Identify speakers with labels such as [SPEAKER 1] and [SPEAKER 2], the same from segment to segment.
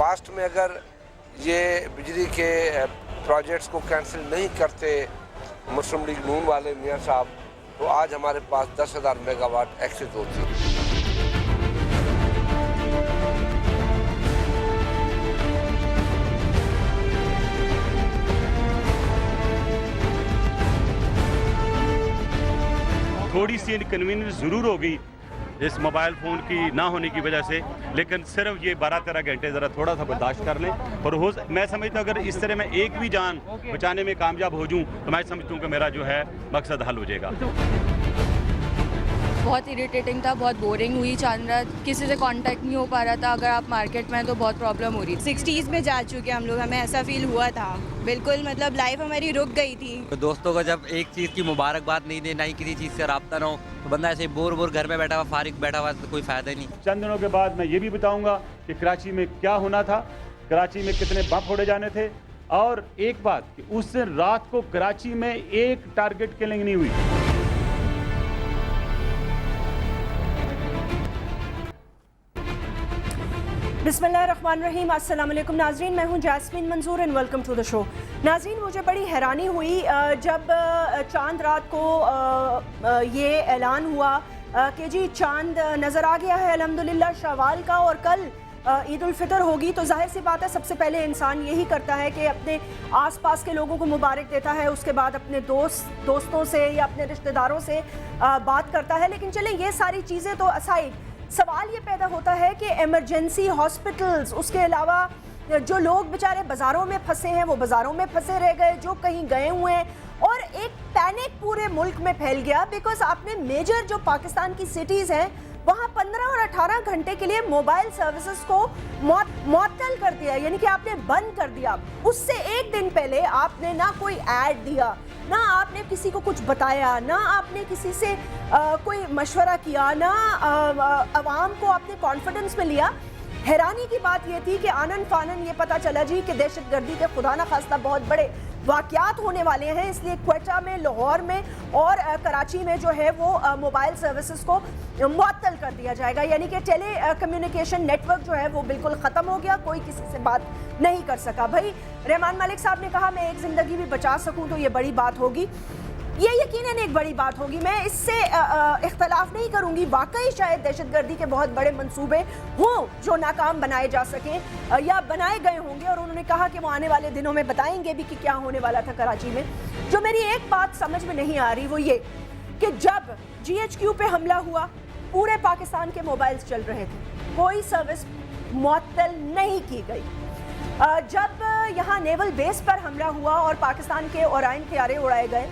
[SPEAKER 1] Last میں اگر یہ بجلی کے پروجیکٹس کو کینسل نہیں کرتے مسلم لیگ نون والے میاں صاحب تو آج ہمارے پاس 10,000 میگا واٹ ایکسس ہوتی ہے۔
[SPEAKER 2] تھوڑی سی انکنوینئنس ضرور ہوگی اس موبائل فون کی نہ ہونے کی وجہ سے، لیکن صرف یہ 12-13 گھنٹے ذرا تھوڑا سا برداشت کر لیں، اور میں سمجھتا ہوں اگر اس طرح میں ایک بھی جان بچانے میں کامیاب ہو جوں تو میں سمجھتا ہوں کہ میرا جو ہے مقصد حل ہو جائے گا۔
[SPEAKER 3] بہت اریٹیٹنگ تھا، بہت بورنگ ہوئی، چاند رات کسی سے کانٹیکٹ نہیں ہو پا رہا تھا، اگر آپ مارکیٹ میں تو بہت پرابلم ہو رہی تھی۔
[SPEAKER 4] 60s میں جا چکے ہم لوگ، ہمیں ایسا فیل ہوا تھا بالکل، مطلب لائف ہماری رک گئی تھی۔
[SPEAKER 5] دوستوں کو جب ایک چیز کی مبارکباد نہیں دے، نہ ہی کسی چیز سے رابطہ نہ ہو، تو بندہ ایسے بور گھر میں بیٹھا ہوا، فارغ بیٹھا ہوا، تو کوئی فائدہ نہیں۔
[SPEAKER 2] چند دنوں کے بعد میں یہ بھی بتاؤں گا کہ کراچی میں کیا ہونا تھا، کراچی میں کتنے بم پھوڑے جانے تھے، اور ایک بات کہ اس دن رات کو کراچی میں ایک ٹارگٹ کلنگ نہیں ہوئی۔
[SPEAKER 6] بسم اللہ الرحمن الرحیم، السلام علیکم ناظرین، میں ہوں Jasmine Manzoor and welcome to the show. ناظرین، مجھے بڑی حیرانی ہوئی جب چاند رات کو یہ اعلان ہوا کہ جی چاند نظر آ گیا ہے الحمدللہ شوال کا، اور کل عید الفطر ہوگی، تو ظاہر سی بات ہے سب سے پہلے انسان یہی کرتا ہے کہ اپنے آس پاس کے لوگوں کو مبارک دیتا ہے، اس کے بعد اپنے دوستوں سے یا اپنے رشتہ داروں سے بات کرتا ہے۔ لیکن چلیں یہ ساری چیزیں تو اسائڈ، سوال یہ پیدا ہوتا ہے کہ ایمرجنسی ہاسپٹلز، اس کے علاوہ جو لوگ بیچارے بازاروں میں پھنسے ہیں وہ بازاروں میں پھنسے رہ گئے، جو کہیں گئے ہوئے ہیں، اور ایک پینک پورے ملک میں پھیل گیا بیکاز آپ نے میجر جو پاکستان کی سٹیز ہیں وہاں 15 اور 18 گھنٹے کے لیے موبائل سروسز کو معطل کر دیا، یعنی کہ آپ نے بند کر دیا۔ اس سے ایک دن پہلے آپ نے نہ کوئی ایڈ دیا، نہ آپ نے کسی کو کچھ بتایا، نہ آپ نے کسی سے کوئی مشورہ کیا، نہ عوام کو آپ نے کانفیڈنس میں لیا۔ حیرانی کی بات یہ تھی کہ آنن فانن یہ پتا چلا جی کہ دہشت گردی کے خدا نہ خواستہ بہت بڑے واقعات ہونے والے ہیں، اس لیے کوئٹہ میں، لاہور میں اور کراچی میں جو ہے وہ موبائل سروسز کو معطل کر دیا جائے گا، یعنی کہ ٹیلی کمیونیکیشن نیٹ ورک جو ہے وہ بالکل ختم ہو گیا، کوئی کسی سے بات نہیں کر سکا۔ بھائی رحمان مالک صاحب نے کہا میں ایک زندگی بھی بچا سکوں تو یہ بڑی بات ہوگی، یہ یقیناً ایک بڑی بات ہوگی، میں اس سے اختلاف نہیں کروں گی۔ واقعی شاید دہشت گردی کے بہت بڑے منصوبے ہوں جو ناکام بنائے جا سکیں یا بنائے گئے ہوں گے، اور انہوں نے کہا کہ وہ آنے والے دنوں میں بتائیں گے بھی کہ کیا ہونے والا تھا کراچی میں۔ جو میری ایک بات سمجھ میں نہیں آ رہی وہ یہ کہ جب GHQ پہ حملہ ہوا پورے پاکستان کے موبائلز چل رہے تھے، کوئی سروس معطل نہیں کی گئی۔ جب یہاں نیول بیس پر حملہ ہوا اور پاکستان کے اورائن طیارے اڑائے گئے،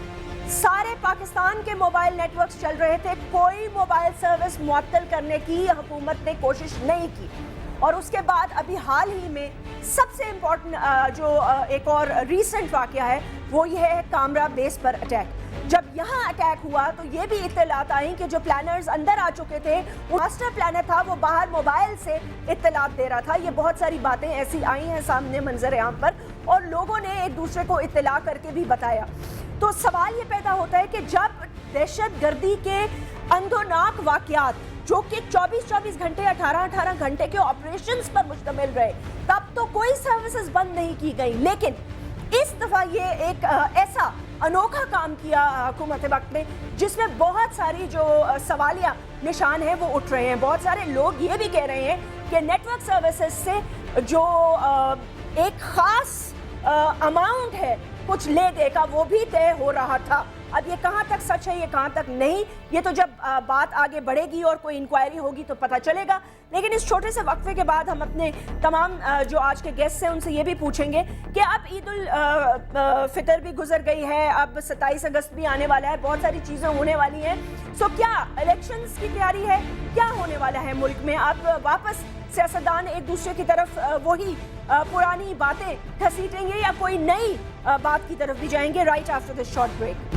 [SPEAKER 6] سارے پاکستان کے موبائل نیٹ ورکس چل رہے تھے، کوئی موبائل سروس معطل کرنے کی حکومت نے کوشش نہیں کی۔ اور اس کے بعد ابھی حال ہی میں سب سے امپورٹنٹ جو ایک اور ریسنٹ واقعہ ہے وہ یہ ہے کامرا بیس پر اٹیک۔ جب یہاں اٹیک ہوا تو یہ بھی اطلاعات آئیں کہ جو پلانرز اندر آ چکے تھے، وہ ماسٹر پلانر تھا وہ باہر موبائل سے اطلاعات دے رہا تھا۔ یہ بہت ساری باتیں ایسی آئی ہیں سامنے منظر عام پر، اور لوگوں نے ایک دوسرے کو اطلاع کر کے بھی بتایا۔ تو سوال یہ پیدا ہوتا ہے کہ جب دہشت گردی کے اندھوناک واقعات جو کہ 24 گھنٹے 18 گھنٹے کے آپریشنز پر مشتمل رہے، تب تو کوئی سروسز بند نہیں کی گئی، لیکن اس دفعہ یہ ایک ایسا انوکھا کام کیا حکومت وقت میں جس میں بہت ساری جو سوالیہ نشان ہیں وہ اٹھ رہے ہیں۔ بہت سارے لوگ یہ بھی کہہ رہے ہیں کہ نیٹ ورک سروسز سے جو ایک خاص اماؤنٹ ہے کچھ لے دے کا وہ بھی طے ہو رہا تھا۔ اب یہ کہاں تک سچ ہے، یہ کہاں تک نہیں، یہ تو جب بات آگے بڑھے گی اور کوئی انکوائری ہوگی تو پتہ چلے گا۔ لیکن اس چھوٹے سے وقفے کے بعد ہم اپنے تمام جو آج کے گیسٹ ہیں ان سے یہ بھی پوچھیں گے کہ اب عید الفطر بھی گزر گئی ہے، اب 27 اگست بھی آنے والا ہے، بہت ساری چیزیں ہونے والی ہیں، سو کیا الیکشنز کی تیاری ہے، کیا ہونے والا ہے ملک میں؟ اب واپس سیاستدان ایک دوسرے کی طرف وہی پرانی باتیں گھسیٹیں گے یا کوئی نئی بات کی طرف بھی جائیں گے؟ Right after this short break.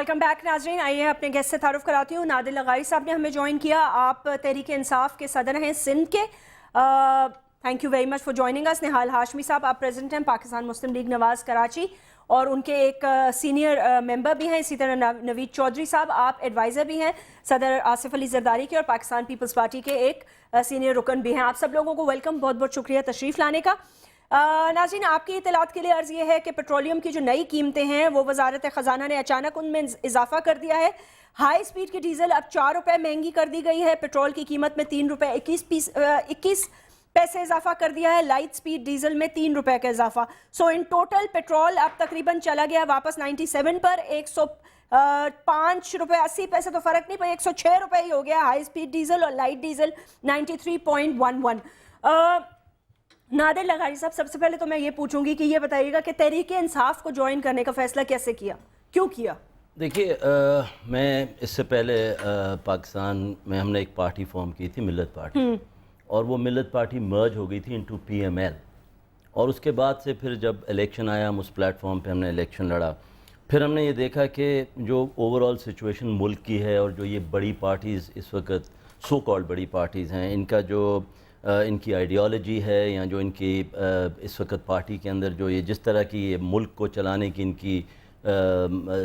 [SPEAKER 6] Welcome back नाजरीन। आइए अपने गेस्ट से तारुफ कराती हूँ। नादिल लगारी साहब ने हमें ज्वाइन किया। आप तहरीक इंसाफ के सदर हैं सिंध के। Thank you very much for joining us. Nihal Hashmi Sahab आप प्रेसिडेंट हैं पाकिस्तान मुस्लिम लीग नवाज कराची और उनके एक सीनियर मेंबर भी हैं। इसी तरह नवीद चौधरी साहब आप एडवाइज़र भी हैं सदर आसिफ अली जरदारी के और पाकिस्तान पीपल्स पार्टी के एक सीनियर रुकन भी हैं। आप सब लोगों को वेलकम, बहुत बहुत शुक्रिया तशरीफ़ लाने का। नाज़रीन आपकी इत्तलात के लिए अर्ज़ ये है कि पेट्रोलियम की जो नई कीमतें हैं वो वजारत ख़जाना ने अचानक उनमें इजाफा कर दिया है। हाई स्पीड की डीज़ल अब 4 रुपये महंगी कर दी गई है। पेट्रोल की कीमत में 3 रुपये 21 पैसे इजाफा कर दिया है। लाइट स्पीड डीजल में 3 रुपये का इजाफा। सो इन टोटल पेट्रोल अब तकरीबन चला गया वापस 97 पर। 105 रुपये 80 पैसे तो फ़र्क नहीं पर 106 रुपये ही हो गया हाई स्पीड डीजल और लाइट डीजल 93.11। नादिल लगारी साहब सबसे पहले तो मैं ये पूछूंगी कि ये बताइएगा कि तहरीक इंसाफ को ज्वाइन करने का फैसला कैसे किया, क्यों किया?
[SPEAKER 7] देखिए मैं इससे पहले पाकिस्तान में हमने एक पार्टी फॉर्म की थी मिल्लत पार्टी, और वो मिल्लत पार्टी मर्ज हो गई थी इनटू PML। और उसके बाद से फिर जब इलेक्शन आया हम उस प्लेटफॉर्म पे हमने इलेक्शन लड़ा। फिर हमने ये देखा कि जो ओवरऑल सिचुएशन मुल्क की है और जो ये बड़ी पार्टीज़ इस वक्त सो कॉल्ड बड़ी पार्टीज़ हैं, इनका जो इनकी आइडियोलॉजी है या जो इनकी इस वक्त पार्टी के अंदर जो ये जिस तरह की ये मुल्क को चलाने की इनकी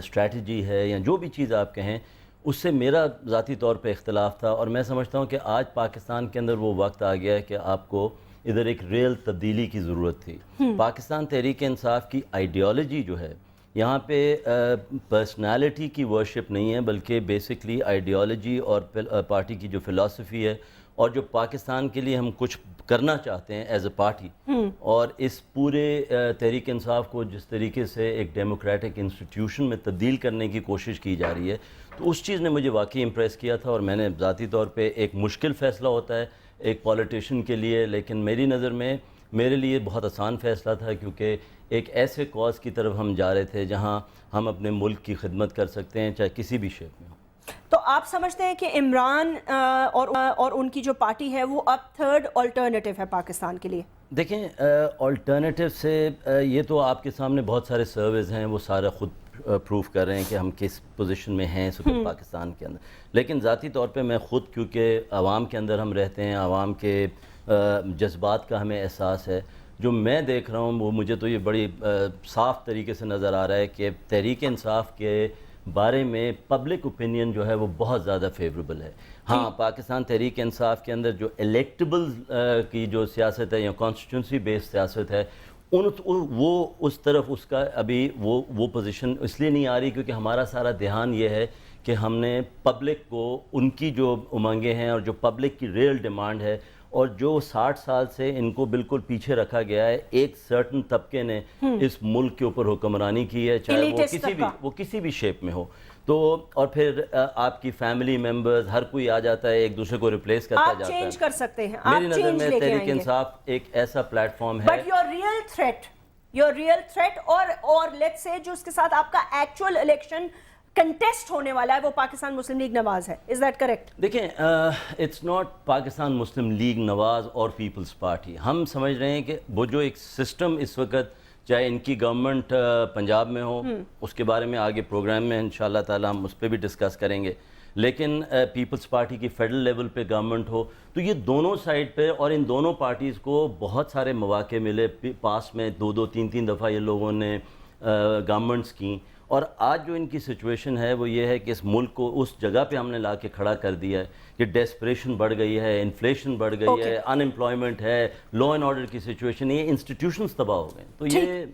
[SPEAKER 7] स्ट्रैटेजी है या जो भी चीज़ आप कहें, उससे मेरा ज़ाती तौर पे इख्तिलाफ था। और मैं समझता हूँ कि आज पाकिस्तान के अंदर वो वक्त आ गया है कि आपको इधर एक रियल तब्दीली की ज़रूरत थी। पाकिस्तान तहरीक इंसाफ की आइडियोलॉजी जो है यहाँ पे पर्सनालिटी की वर्शिप नहीं है, बल्कि बेसिकली आइडियोलॉजी और पार्टी की जो फ़िलासफ़ी है और जो पाकिस्तान के लिए हम कुछ करना चाहते हैं एज ए पार्टी, और इस पूरे तहरीक इंसाफ को जिस तरीके से एक डेमोक्रेटिक इंस्टीट्यूशन में तब्दील करने की कोशिश की जा रही है, तो उस चीज़ ने मुझे वाकई इम्प्रेस किया था। और मैंने ज़ाती तौर पे एक मुश्किल फ़ैसला होता है एक पॉलिटिशियन के लिए, लेकिन मेरी नज़र में मेरे लिए बहुत आसान फ़ैसला था, क्योंकि एक ऐसे कॉज़ की तरफ हम जा रहे थे जहाँ हम अपने मुल्क की खिदमत कर सकते हैं, चाहे किसी भी शेप में हो।
[SPEAKER 6] तो आप समझते हैं कि इमरान और उनकी जो पार्टी है वो अब थर्ड अल्टरनेटिव है पाकिस्तान के लिए?
[SPEAKER 7] देखें अल्टरनेटिव से ये तो आपके सामने बहुत सारे सर्वेज हैं, वो सारा ख़ुद प्रूफ कर रहे हैं कि हम किस पोजीशन में हैं इस वक्त पाकिस्तान के अंदर। लेकिन ज़ाती तौर पे मैं ख़ुद, क्योंकि आवाम के अंदर हम रहते हैं, आवाम के जज्बात का हमें एहसास है, जो मैं देख रहा हूँ वो मुझे तो ये बड़ी साफ़ तरीके से नज़र आ रहा है कि तहरीक इंसाफ के बारे में पब्लिक ओपिनियन जो है वो बहुत ज़्यादा फेवरेबल है। हाँ, पाकिस्तान तहरीक इंसाफ के अंदर जो इलेक्टेबल की जो सियासत है या कॉन्स्टिट्यूंसी बेस्ड सियासत है, वो उस तरफ उसका अभी वो पोजीशन इसलिए नहीं आ रही क्योंकि हमारा सारा ध्यान ये है कि हमने पब्लिक को उनकी जो उमंगें हैं और जो पब्लिक की रियल डिमांड है और जो 60 साल से इनको बिल्कुल पीछे रखा गया है, एक सर्टन तबके ने इस मुल्क के ऊपर हुक्मरानी की है, चाहे वो किसी भी शेप में हो। तो और फिर आपकी फैमिली मेंबर्स हर कोई आ जाता है, एक दूसरे को रिप्लेस करता जाता है।
[SPEAKER 6] आप चेंज कर सकते हैं,
[SPEAKER 7] मेरी नज़र में तहरीक इंसाफ एक ऐसा प्लेटफॉर्म है।
[SPEAKER 6] बट योर रियल थ्रेट और लेट्स से जो उसके साथ आपका एक्चुअल इलेक्शन कंटेस्ट होने वाला है वो पाकिस्तान मुस्लिम लीग नवाज है, इज दैट करेक्ट?
[SPEAKER 7] देखें इट्स नॉट पाकिस्तान मुस्लिम लीग नवाज और पीपल्स पार्टी। हम समझ रहे हैं कि वो जो एक सिस्टम इस वक्त, चाहे इनकी गवर्नमेंट पंजाब में हो, उसके बारे में आगे प्रोग्राम में इंशाल्लाह ताला हम उस पर भी डिस्कस करेंगे, लेकिन पीपल्स पार्टी की फेडरल लेवल पे गवर्नमेंट हो, तो ये दोनों साइड पे और इन दोनों पार्टीज़ को बहुत सारे मौके मिले पास में, 2-2 3-3 दफ़ा ये लोगों ने गवर्नमेंट्स की। और आज जो इनकी सिचुएशन है वो ये है कि इस मुल्क को उस जगह पे हमने ला के खड़ा कर दिया है कि डेस्परेशन बढ़ गई है, इन्फ्लेशन बढ़ गई है, अनएम्प्लॉयमेंट है, लॉ एंड ऑर्डर की सिचुएशन, ये इंस्टीट्यूशंस तबाह हो गए। तो ये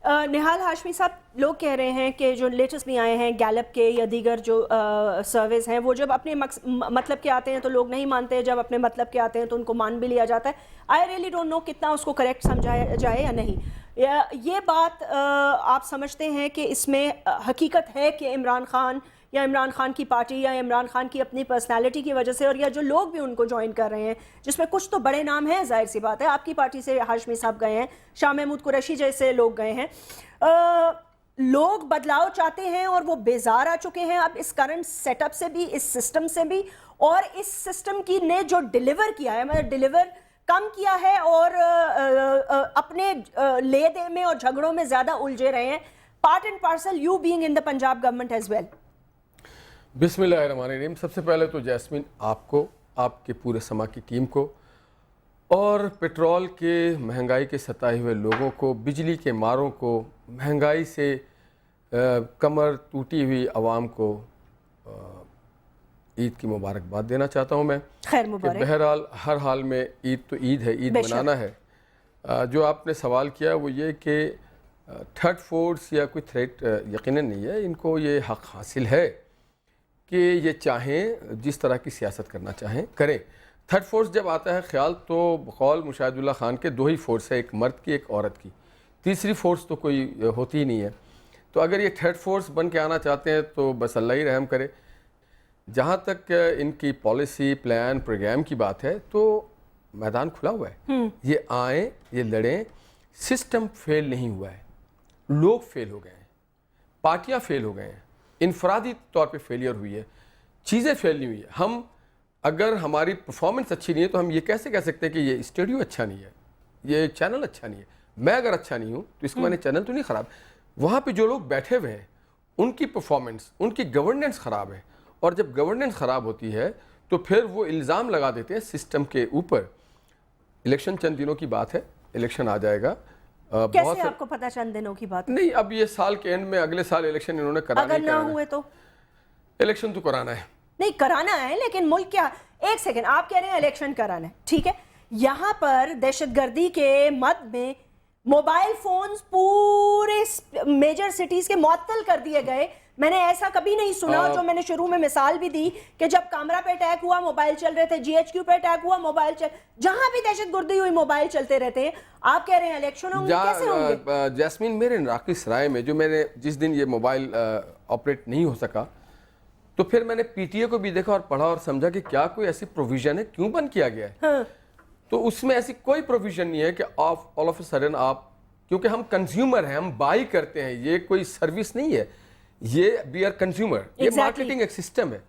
[SPEAKER 6] निहाल हाशमी साहब, लोग कह रहे हैं कि जो लेटेस्ट भी आए हैं गैलप के या दीगर जो सर्वेस हैं, वो जब अपने मतलब के आते हैं तो लोग नहीं मानते, जब अपने मतलब के आते हैं तो उनको मान भी लिया जाता है। आई रियली डोंट नो कितना उसको करेक्ट समझाया जाए या नहीं। ये बात आप समझते हैं कि इसमें हकीकत है कि इमरान खान या इमरान खान की पार्टी या इमरान खान की अपनी पर्सनालिटी की वजह से, और या जो लोग भी उनको ज्वाइन कर रहे हैं, जिसमें कुछ तो बड़े नाम हैं, जाहिर सी बात है, आपकी पार्टी से हाशमी साहब गए हैं, शाह महमूद कुरैशी जैसे लोग गए हैं, लोग बदलाव चाहते हैं और वो बेजार आ चुके हैं अब इस करंट सेटअप से भी, इस सिस्टम से भी, और इस सिस्टम की ने जो डिलीवर किया है, मतलब डिलीवर कम किया है और अपने ले दे में और झगड़ों में ज़्यादा उलझे रहे हैं, part and parcel you being in the Punjab government as well.
[SPEAKER 8] बिस्मिल्लाहिर्रहमानिर्रहीम। सबसे पहले तो जैस्मिन आपको, आपके पूरे समा की टीम को और पेट्रोल के महंगाई के सताए हुए लोगों को, बिजली के मारों को, महंगाई से कमर टूटी हुई आवाम को ईद की मुबारकबाद देना चाहता हूँ मैं।
[SPEAKER 6] खैर मुबारक।
[SPEAKER 8] बहरहाल हर हाल में ईद तो ईद है, ईद मनाना है। जो आपने सवाल किया वो ये कि थर्ड फोर्स या कोई थ्रेट यकीनन नहीं है, इनको ये हक़ हासिल है कि ये चाहें जिस तरह की सियासत करना चाहें करें। थर्ड फोर्स जब आता है ख्याल तो बकौल मुशाहिदुल्लाह खान के दो ही फोर्स है, एक मर्द की एक औरत की, तीसरी फोर्स तो कोई होती ही नहीं है। तो अगर ये थर्ड फोर्स बन के आना चाहते हैं तो बस अल्लाह ही रहम करे। जहाँ तक इनकी पॉलिसी प्लान प्रोग्राम की बात है तो मैदान खुला हुआ है, ये आएँ ये लड़ें। सिस्टम फेल नहीं हुआ है, लोग फेल हो गए हैं, पार्टियाँ फेल हो गए हैं, इनफरादी तौर पे फेलियर हुई है, चीज़ें फेल नहीं हुई है। हम अगर हमारी परफॉर्मेंस अच्छी नहीं है तो हम ये कैसे कह सकते हैं कि ये स्टूडियो अच्छा नहीं है, ये चैनल अच्छा नहीं है। मैं अगर अच्छा नहीं हूँ तो इसको मैंने चैनल तो नहीं ख़राब, वहाँ पे जो लोग बैठे हुए हैं उनकी परफॉर्मेंस, उनकी गवर्नेंस ख़राब है। और जब गवर्नेंस ख़राब होती है तो फिर वो इल्ज़ाम लगा देते हैं सिस्टम के ऊपर। इलेक्शन चंद दिनों की बात है, इलेक्शन आ जाएगा।
[SPEAKER 6] कैसे आपको पता चंद दिनों की बात?
[SPEAKER 8] नहीं, अब ये साल के एंड में अगले साल इलेक्शन इन्होंने कराना,
[SPEAKER 6] अगर ना हुए तो
[SPEAKER 8] इलेक्शन तो कराना है।
[SPEAKER 6] नहीं कराना है, लेकिन मुल्क क्या, एक सेकंड, आप कह रहे हैं इलेक्शन कराना है, ठीक है। यहाँ पर दहशतगर्दी के मद में मोबाइल फोन्स पूरे मेजर सिटीज के मुअत्तल कर दिए गए। मैंने ऐसा कभी नहीं सुना। और जो मैंने शुरू में मिसाल भी दी कि जब कामरा पे अटैक हुआ मोबाइल चल रहे थे, GHQ पे अटैक हुआ मोबाइल चल, जहां भी दहशतगर्दी हुई मोबाइल चलते रहते हैं। आप कह रहे हैं इलेक्शन होंगे, कैसे होंगे?
[SPEAKER 8] जैस्मिन, मेरे नाकिस राय में जो मैंने जिस दिन ये मोबाइल ऑपरेट नहीं हो सका तो फिर मैंने PTA को भी देखा और पढ़ा और समझा कि क्या कोई ऐसी प्रोविजन है, क्यों बंद किया गया है।
[SPEAKER 6] हाँ।
[SPEAKER 8] तो उसमें ऐसी कोई प्रोविजन नहीं है कि ऑल ऑफ अ सडन आप, क्योंकि हम कंज्यूमर हैं, हम बाई करते हैं, ये कोई सर्विस नहीं है, ये वी आर कंज्यूमर, ये मार्केटिंग एक सिस्टम है,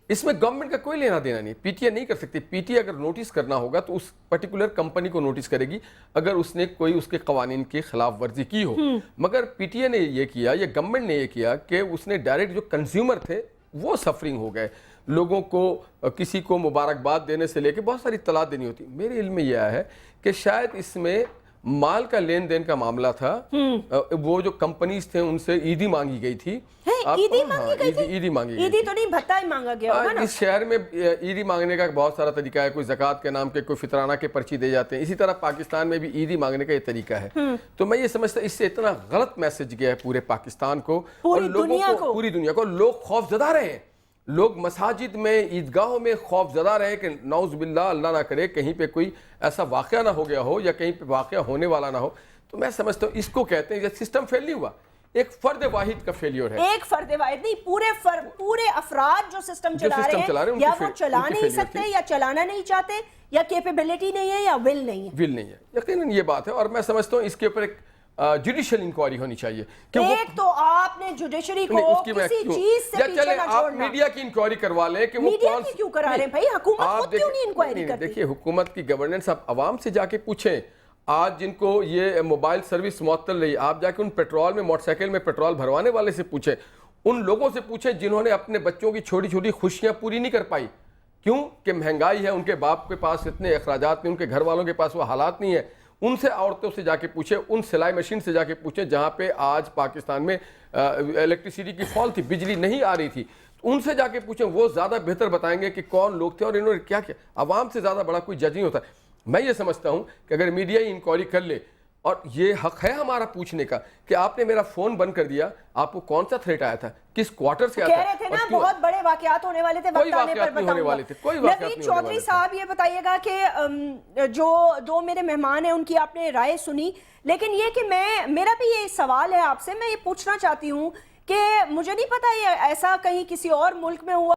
[SPEAKER 8] इसमें गवर्नमेंट का कोई लेना देना नहीं। PTA नहीं कर सकती। PTA अगर नोटिस करना होगा तो उस पर्टिकुलर कंपनी को नोटिस करेगी अगर उसने कोई उसके कवानीन की खिलाफ वर्जी की हो। मगर PTA ने ये किया, ये गवर्नमेंट ने ये किया कि उसने डायरेक्ट जो कंज्यूमर थे वो सफरिंग हो गए। लोगों को किसी को मुबारकबाद देने से लेके बहुत सारी तला देनी होती। मेरे इल्म में यह है कि शायद इसमें माल का लेन देन का मामला था। वो जो कंपनीज थे उनसे ईदी मांगी गई थी।
[SPEAKER 6] ईदी मांगी गई थी?
[SPEAKER 8] ईदी मांगी गई
[SPEAKER 6] ईदी तो नहीं, भत्ता ही मांगा गया होगा ना।
[SPEAKER 8] इस शहर में ईदी मांगने का बहुत सारा तरीका है। कोई ज़कात के नाम के, कोई फितराना के पर्ची दे जाते हैं। इसी तरह पाकिस्तान में भी ईदी मांगने का ये तरीका है। तो मैं ये समझता इससे इतना गलत मैसेज गया है पूरे पाकिस्तान को और लोगों को, पूरी दुनिया को। लोग खौफजदा रहे हैं, लोग मसाजिद में, ईदगाहों में खौफजदा रहे कि नौज़ बिल्लाह, अल्लाह ना करे कहीं पे कोई ऐसा वाक़या ना हो गया हो या कहीं पे वाक़या होने वाला ना हो। तो मैं समझता हूँ इसको कहते हैं, ये सिस्टम फेल नहीं हुआ, एक फर्द वाहिद का फेलियर है।
[SPEAKER 6] एक फर्द वाहिद नहीं, पूरे अफराद जो सिस्टम चला रहे हैं, या वो चला नहीं सकते या चलाना नहीं चाहते, या कैपेबिलिटी नहीं है या विल नहीं है।
[SPEAKER 8] विल नहीं है, यकीनन ये बात है। और मैं समझता हूँ इसके ऊपर एक जुडिशियल इंक्वायरी होनी चाहिए।
[SPEAKER 6] एक तो आपने जुडिशरी को किसी चीज से पीछे ना छोड़ना।
[SPEAKER 8] आप मीडिया की इंक्वायरी करवा लें कि वो
[SPEAKER 6] मीडिया की क्यों करा रहे हैं भाई? हुकूमत खुद क्यों नहीं इंक्वायरी करती?
[SPEAKER 8] देखिए, हुकूमत की गवर्नेंस आप आवाम से जाके पूछें। आज जिनको ये मोबाइल सर्विस मुअत्तल रही, आप जाके उन पेट्रोल में, मोटरसाइकिल में पेट्रोल भरवाने वाले से पूछें, उन लोगों से पूछें जिन्होंने अपने बच्चों की छोटी छोटी खुशियां पूरी नहीं कर पाई। क्यों? कि महंगाई है, उनके बाप के पास इतने अखराजात नहीं, उनके घर वालों के पास वो हालात नहीं है। उनसे, औरतों से जाके पूछे, उन सिलाई मशीन से जाके पूछे जहाँ पे आज पाकिस्तान में इलेक्ट्रिसिटी की फॉल थी, बिजली नहीं आ रही थी। उनसे जाके पूछें, वो ज़्यादा बेहतर बताएंगे कि कौन लोग थे और इन्होंने क्या किया। आवाम से ज़्यादा बड़ा कोई जज नहीं होता। मैं ये समझता हूँ कि अगर मीडिया ही इंक्वायरी कर ले, और ये हक है हमारा पूछने का कि आपने मेरा फोन बंद कर दिया, आपको कौन सा थ्रेट आया था, किस क्वार्टर से आया था?
[SPEAKER 6] कह रहे थे ना बहुत बड़े वाकयात होने वाले थे, वक्त आने पर बताऊंगा। नवीद चौधरी साहब, ये बताइएगा कि जो दो मेरे मेहमान हैं उनकी आपने राय सुनी, लेकिन ये कि मेरा भी ये सवाल है आपसे, मैं ये पूछना चाहती हूँ कि मुझे नहीं पता ये ऐसा कहीं किसी और मुल्क में हुआ